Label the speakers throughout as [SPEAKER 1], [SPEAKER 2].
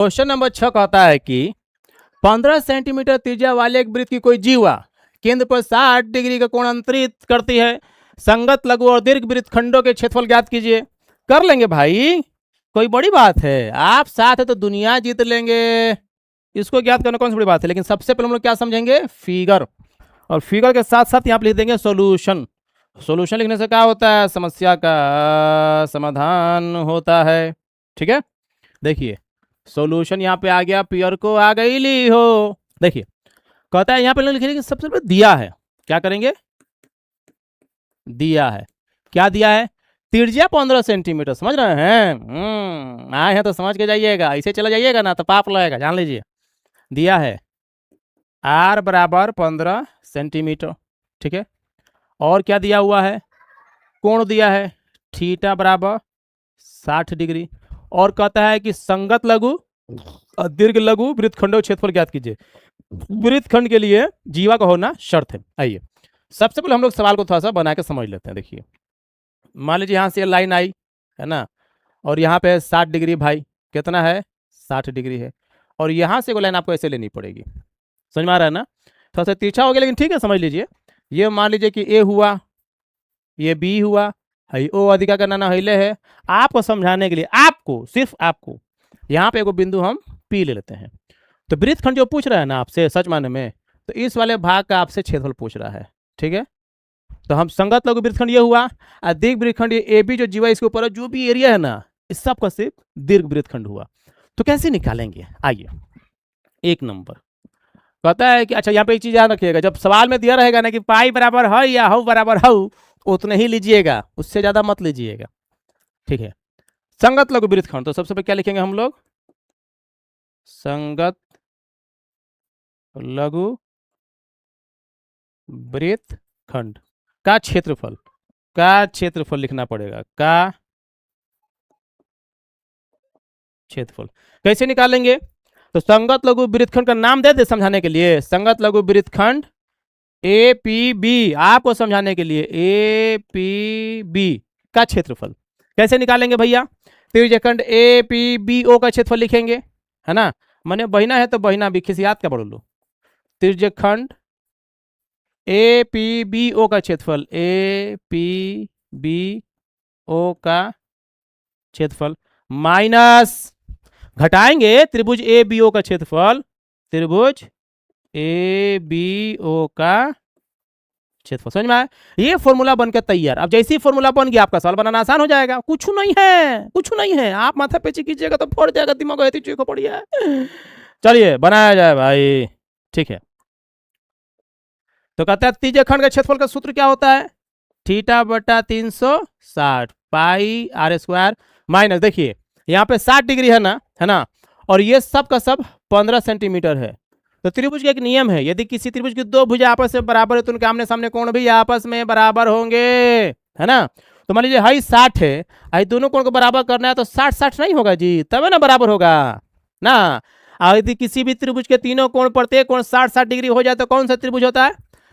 [SPEAKER 1] Question number 6 कहता है कि 15 सेंटीमीटर त्रिज्या वाले एक वृत्त की कोई जीवा केंद्र पर 60 डिग्री का कोण अंतरित करती है। संगत लघु और दीर्घ वृत्त खंडों के क्षेत्रफल ज्ञात कीजिए। कर लेंगे भाई, कोई बड़ी बात है? आप साथ है तो दुनिया जीत लेंगे। इसको ज्ञात करना कौन सी बड़ी बात है? लेकिन सबसे पहले हम लोग क्या समझेंगे? फिगर। और फिगर के साथ साथ यहाँ पे लिख देंगे सॉल्यूशन। सॉल्यूशन लिखने से क्या होता है? समस्या का समाधान होता है। ठीक है, देखिए सॉल्यूशन यहाँ पे आ गया, पियर को आ गई ली हो। देखिए कहता है यहाँ पे लिखेंगे कि सबसे पहले दिया है। क्या करेंगे? दिया है। क्या दिया है? त्रिज्या 15 सेंटीमीटर। समझ रहे हैं? आए हैं तो समझ के जाइएगा, ऐसे चला जाइएगा ना तो पाप लगेगा, जान लीजिए। दिया है r बराबर 15 सेंटीमीटर। ठीक है, और क्या दिया हुआ है? कोण दिया है थीटा बराबर 60 डिग्री। और कहता है कि संगत लघु और दीर्घ लघु वृत्तखंडों क्षेत्रफल ज्ञात कीजिए। वृत्तखंड के लिए जीवा का होना शर्त है। आइए सबसे पहले हम लोग सवाल को थोड़ा सा बना के समझ लेते हैं। देखिए मान लीजिए यहाँ से लाइन आई है ना, और यहाँ पे 60 डिग्री। भाई कितना है? 60 डिग्री है। और यहाँ से वो लाइन आपको ऐसे लेनी पड़ेगी। समझ में आ रहा है ना? थोड़ा सा तिरछा हो गया लेकिन ठीक है, समझ लीजिए। ये मान लीजिए कि ए हुआ, ये बी हुआ, हई ओ अधिका का नाना हिले है। आपको समझाने के लिए, आपको सिर्फ आपको यहाँ पे एगो बिंदु हम पी ले लेते हैं। तो वृत्तखंड जो पूछ रहा है ना आपसे सच माने में, तो इस वाले भाग का आपसे क्षेत्रफल पूछ रहा है। ठीक है, तो हम संगत लघु वृत्तखंड ये हुआ, और दीर्घ वृत्तखंड ये ए बी जो जीवा इसके ऊपर जो भी एरिया है ना, इस सब का सिर्फ दीर्घ वृत्तखंड हुआ। तो कैसे निकालेंगे? आइए, एक नंबर कहता है कि अच्छा यहाँ पे एक चीज याद रखिएगा, जब सवाल में दिया रहेगा ना कि पाई बराबर है या हऊ बराबर हऊ, उतने ही लीजिएगा, उससे ज्यादा मत लीजिएगा। ठीक है, संगत लघु वृत्तखंड, तो सबसे पहले क्या लिखेंगे हम लोग? संगत लघु वृत्तखंड का क्षेत्रफल, का क्षेत्रफल लिखना पड़ेगा, का क्षेत्रफल। कैसे निकालेंगे? तो संगत लघु वृत्तखंड का नाम दे दे समझाने के लिए, संगत लघु वृत्तखंड ए पी बी, आपको समझाने के लिए ए पी बी का क्षेत्रफल। कैसे निकालेंगे भैया? त्रिज्यखंड ए पी बी ओ का क्षेत्रफल लिखेंगे, है ना। मैंने बहिना है तो बहिना भी खिसियात का पढ़ लो। त्रिज्यखंड ए पी बी ओ का क्षेत्रफल, ए पी बी ओ का क्षेत्रफल माइनस, घटाएंगे त्रिभुज ए बी ओ का क्षेत्रफल, त्रिभुज ए बी ओ का क्षेत्रफल। समझ में आया? ये फॉर्मूला बनकर तैयार। अब जैसे ही फॉर्मूला बन गया, आपका सवाल बनाना आसान हो जाएगा। कुछ नहीं है, कुछ नहीं है। आप माथा पेची कीजिएगा तो फोड़ जाएगा दिमाग, ऐसी चीज को पड़िए। चलिए बनाया जाए भाई। ठीक है, तो कहता है त्रिज्यखंड का क्षेत्रफल का सूत्र क्या होता है? थीटा बटा 360 पाई आर स्क्वायर माइनस, देखिए यहाँ पे 60 डिग्री है ना, और ये सब का सब 15 सेंटीमीटर है। तो त्रिभुज का एक नियम है, यदि किसी त्रिभुज की दो भुजा आपस में बराबर है तो उनके आमने सामने कोण भी आपस में बराबर होंगे, है ना। तो मान लीजिए हाई 60 है, आई दोनों कोण को बराबर करना है तो 60-60 नहीं होगा जी, तब है ना बराबर होगा ना। और यदि किसी भी त्रिभुज के तीनों कोण प्रत्येक कोण 60-60 डिग्री हो जाए तो कौन सा त्रिभुज होता है?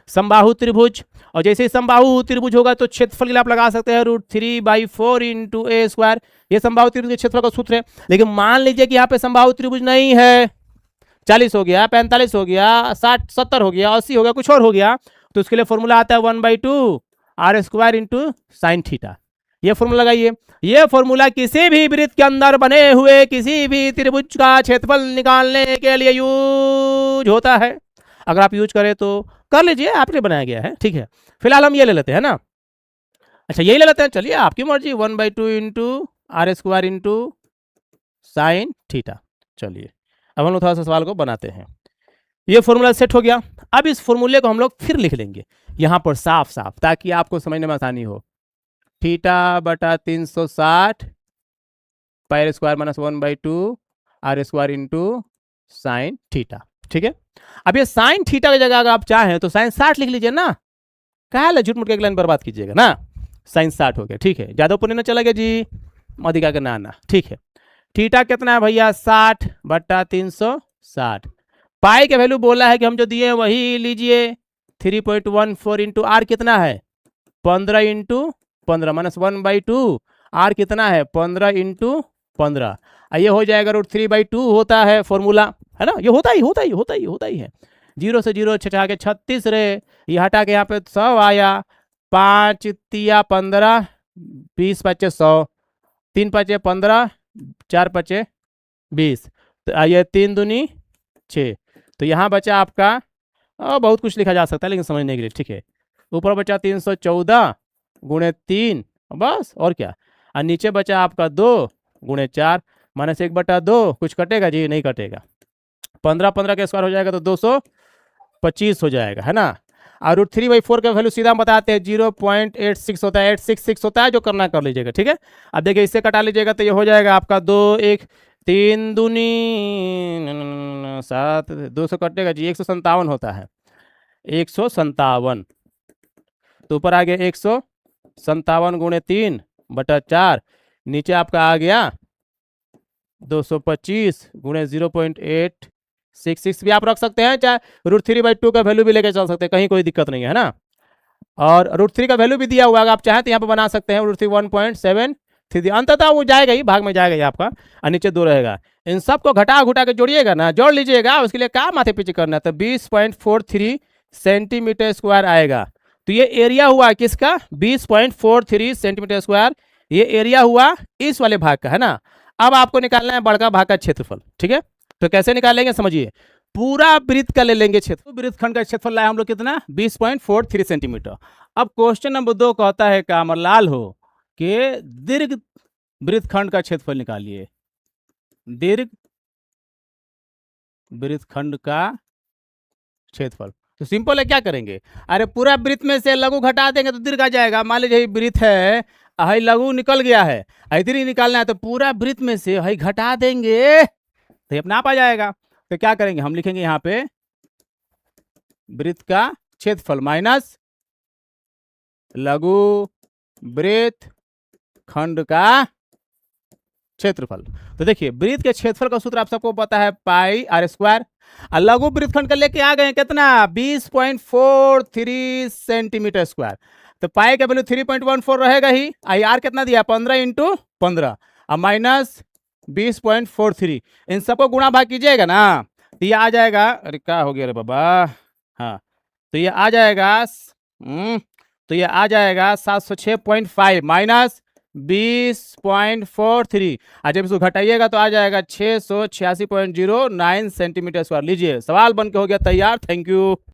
[SPEAKER 1] समबाहु त्रिभुज। और जैसे ही समबाहु त्रिभुज होगा तो क्षेत्रफल आप लगा सकते हैं √3/4 इंटू ए स्क्वायर। ये समबाहु त्रिभुज के क्षेत्रफल का सूत्र है। लेकिन मान लीजिए कि यहाँ पे समबाहु त्रिभुज नहीं है, 40 हो गया, 45 हो गया, 60 70 हो गया, 80 हो गया, कुछ और हो गया, तो उसके लिए फॉर्मूला आता है 1/2 R square into sine theta. ये फॉर्मूला लगाइए। ये फॉर्मूला किसी भी वृत्त के अंदर बने हुए किसी भी त्रिभुज का क्षेत्रफल निकालने के लिए यूज होता है। अगर आप यूज करें तो कर लीजिए, आपने बनाया गया है। ठीक है, फिलहाल हम ये ले लेते हैं ना। अच्छा यही ले लेते हैं, चलिए आपकी मर्जी। 1/2 into R square into sine theta. चलिए अब हम लोग थोड़ा सा सवाल को बनाते हैं। ये फॉर्मूला सेट हो गया। अब इस फॉर्मूले को हम लोग फिर लिख लेंगे यहाँ पर साफ साफ, ताकि आपको समझने में आसानी हो। थीटा बटा 360 pi square minus 1/2 R square into sine theta. ठीक है, अब ये साइन थीटा की जगह अगर आप चाहें तो साइन 60 लिख लीजिए ना, कहा झूठ मूठ के एक लाइन बर्बाद कीजिएगा ना। साइन 60 हो गया, ठीक है, ज्यादा ऊपर नहीं चला गया जी, अधिका का नाना। ठीक है, थीटा कितना है भैया? 60 बटा 360। पाई के वैल्यू बोला है कि हम जो दिए वही लीजिए, 3.14 इंटू आर कितना है? 15 इंटू 15 माइनस 1/2, आर कितना है? 15 इंटू 15। ये हो जाएगा √3/2 होता है फॉर्मूला, है ना, ये होता ही है। 0 से 0 छटा के 36 रे, ये हटा के यहाँ पे 100 आया, 5 तिया 15, 20 पचे 100, 3 पचे 15, 4 पचे 20, तो ये 3 दूनी 6, तो यहाँ बचा आपका बहुत कुछ लिखा जा सकता है लेकिन समझने के लिए ठीक है। ऊपर बचा 314 गुणे 3, बस और क्या, और नीचे बचा आपका 2 गुणे 4 -1/2, कुछ कटेगा जी, नहीं कटेगा। 15 के स्क्वायर हो जाएगा तो 225 हो जाएगा, है ना। और √3/4 का वैल्यू सीधा हम बताते हैं 0.86 होता है, 866 होता है, जो करना कर लीजिएगा ठीक है। अब देखिए इससे कटा लीजिएगा तो ये हो जाएगा आपका 2 1 3 दूनी 7, 200 कटेगा जी, 157 होता है, 157, तो ऊपर आ गया 157 गुणे 3/4, नीचे आपका आ गया 225 गुणे 0.866 भी आप रख सकते हैं, चाहे √3/2 का वैल्यू भी लेके चल सकते हैं, कहीं कोई दिक्कत नहीं है ना। और √3 का वैल्यू भी दिया हुआ है, आप चाहें तो यहाँ पे बना सकते हैं √3 1.733, अंततः वो जाएगा ही, भाग में जाएगा ही आपका, और नीचे 2 रहेगा। इन सबको घटा के जोड़िएगा ना, जोड़ लीजिएगा, उसके लिए क्या माथे पीछे करना है, तो 20.43 सेंटीमीटर स्क्वायर आएगा। तो ये एरिया हुआ किसका, 20.43 सेंटीमीटर स्क्वायर, ये एरिया हुआ इस वाले भाग का, है ना। अब आपको निकालना है बड़का भाग का क्षेत्रफल, ठीक है। तो कैसे निकालेंगे समझिए, पूरा वृत्त का ले लेंगे क्षेत्र, वृत्तखंड का क्षेत्रफल लाए हम लोग कितना, 20.43 सेंटीमीटर। अब क्वेश्चन नंबर 2 कहता है का अमरलाल हो कि दीर्घ वृत्तखंड का क्षेत्रफल निकालिए, दीर्घ वृत्तखंड का क्षेत्रफल। तो सिंपल है, क्या करेंगे, अरे पूरा वृत्त में से लघु घटा देंगे तो दीर्घ आ जाएगा। मान लीजिए वृत्त है, हाई लघु निकल गया है, इधर ही निकालना है, तो पूरा वृत्त में से हाई घटा देंगे तो ये अपना आप आ जाएगा। तो क्या करेंगे, हम लिखेंगे यहाँ पे वृत्त का क्षेत्रफल माइनस लघु वृत्त खंड का क्षेत्रफल। तो देखिए वृत्त के क्षेत्रफल का सूत्र आप सबको पता है, πr², और लघु वृत्तखंड का लेके आ गए कितना, 20.43 सेंटीमीटर स्क्वायर। तो पाई का वैल्यू 3.14 रहेगा ही, आई आर कितना दिया, 15 × 15 और माइनस 20.43, इन सबको गुणा भाग कीजिएगा ना, तो ये आ जाएगा, अरे क्या हो गया रे बाबा, हाँ, तो ये आ जाएगा, तो ये आ जाएगा 706.5 माइनस 20.43, और जब इसको घटाइएगा तो आ जाएगा 686.09 सेंटीमीटर स्क्वायर। लीजिए सवाल बन के हो गया तैयार, थैंक यू।